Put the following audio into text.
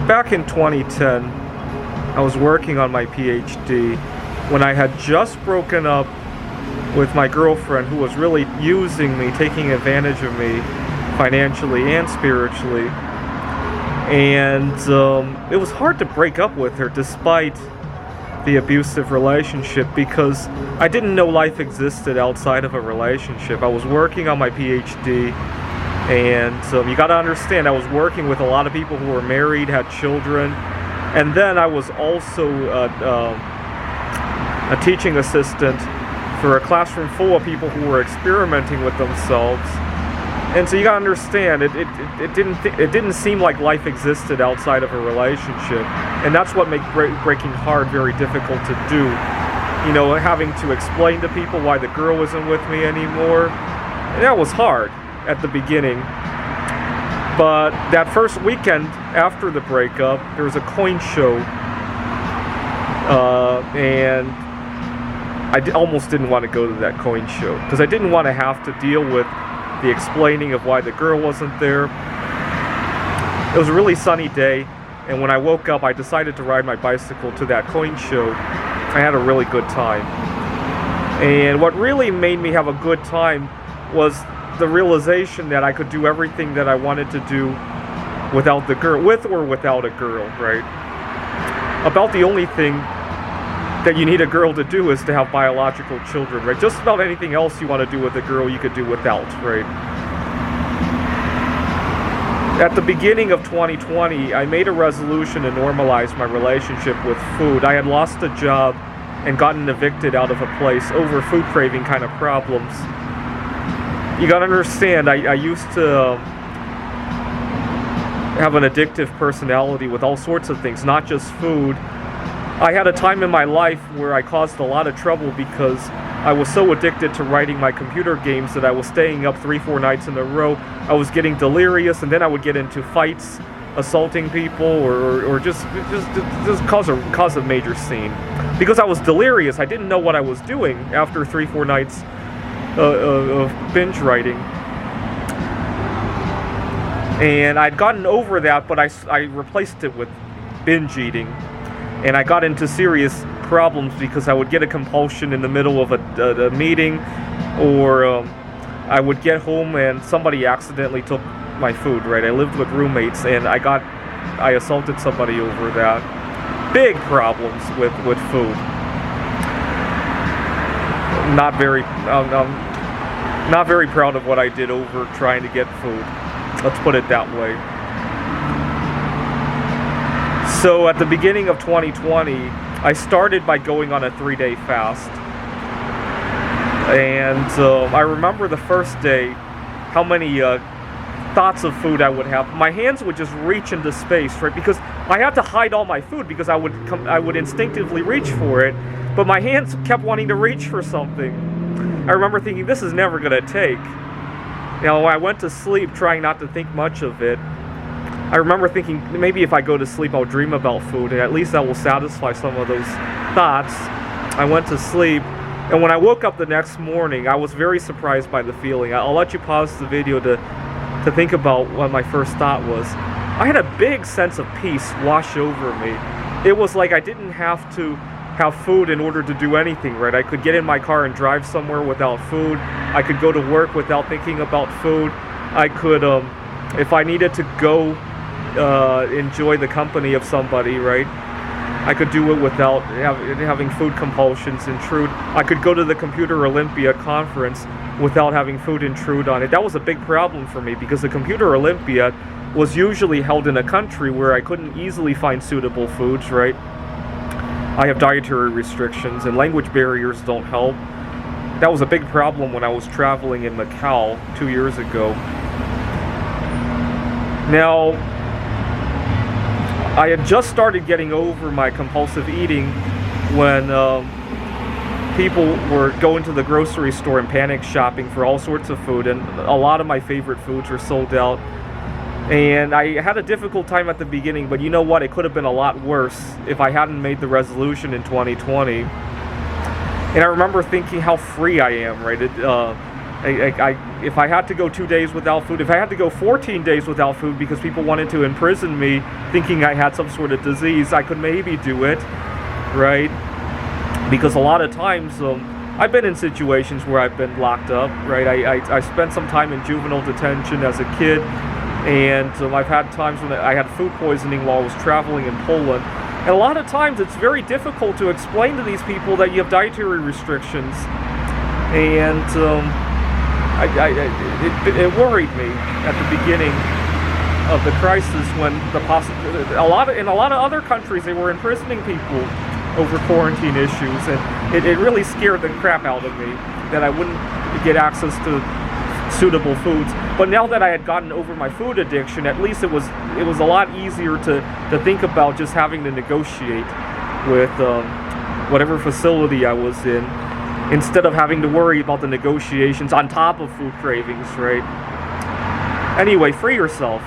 Back in 2010, I was working on my PhD when I had just broken up with my girlfriend, who was really using me, taking advantage of me financially and spiritually. And it was hard to break up with her despite the abusive relationship, because I didn't know life existed outside of a relationship. I was working on my PhD, and you gotta understand, I was working with a lot of people who were married, had children, and then I was also a teaching assistant for a classroom full of people who were experimenting with themselves. And so you gotta understand, it didn't seem like life existed outside of a relationship, and that's what makes breaking hard very difficult to do. You know, having to explain to people why the girl wasn't with me anymore. That was hard at the beginning. But that first weekend after the breakup, there was a coin show, and I almost didn't want to go to that coin show because I didn't want to have to deal with the explaining of why the girl wasn't there. It was a really sunny day, and when I woke up, I decided to ride my bicycle to that coin show. I had a really good time. And what really made me have a good time was the realization that I could do everything that I wanted to do without the girl, with or without a girl, right? About the only thing that you need a girl to do is to have biological children, right? Just about anything else you want to do with a girl, you could do without, right? At the beginning of 2020, I made a resolution to normalize my relationship with food. I had lost a job and gotten evicted out of a place over food craving kind of problems. You gotta understand, I used to have an addictive personality with all sorts of things, not just food. I had a time in my life where I caused a lot of trouble because I was so addicted to writing my computer games that I was staying up 3-4 nights in a row. I was getting delirious, and then I would get into fights, assaulting people, or just cause a major scene. Because I was delirious, I didn't know what I was doing after 3-4 nights of binge writing. And I'd gotten over that, but I replaced it with binge eating. And I got into serious problems because I would get a compulsion in the middle of a meeting, or I would get home and somebody accidentally took my food, right? I lived with roommates, and I assaulted somebody over that. Big problems with food. Not very proud of what I did over trying to get food. Let's put it that way. So at the beginning of 2020, I started by going on a 3-day fast. And I remember the first day, how many thoughts of food I would have. My hands would just reach into space, right? Because I had to hide all my food because I would instinctively reach for it, but my hands kept wanting to reach for something. I remember thinking, this is never gonna take. Now, I went to sleep trying not to think much of it. I remember thinking, maybe if I go to sleep, I'll dream about food, and at least that will satisfy some of those thoughts. I went to sleep, and when I woke up the next morning, I was very surprised by the feeling. I'll let you pause the video to think about what my first thought was. I had a big sense of peace wash over me. It was like I didn't have to have food in order to do anything, right? I could get in my car and drive somewhere without food. I could go to work without thinking about food. I could, if I needed to go enjoy the company of somebody, right? I could do it without having food compulsions intrude. I could go to the Computer Olympia conference without having food intrude on it. That was a big problem for me because the Computer Olympia was usually held in a country where I couldn't easily find suitable foods, right? I have dietary restrictions and language barriers don't help. That was a big problem when I was traveling in Macau 2 years ago. Now, I had just started getting over my compulsive eating when people were going to the grocery store and panic shopping for all sorts of food, and a lot of my favorite foods were sold out. And I had a difficult time at the beginning, but you know what? It could have been a lot worse if I hadn't made the resolution in 2020. And I remember thinking how free I am, right? If I had to go 2 days without food, if I had to go 14 days without food because people wanted to imprison me thinking I had some sort of disease, I could maybe do it, right? Because a lot of times, I've been in situations where I've been locked up, right? I spent some time in juvenile detention as a kid, and I've had times when I had food poisoning while I was traveling in Poland. And a lot of times it's very difficult to explain to these people that you have dietary restrictions. And it worried me at the beginning of the crisis when in a lot of other countries they were imprisoning people over quarantine issues, and it really scared the crap out of me that I wouldn't get access to suitable foods. But now that I had gotten over my food addiction, at least it was a lot easier to think about just having to negotiate with whatever facility I was in, instead of having to worry about the negotiations on top of food cravings, right? Anyway, free yourself.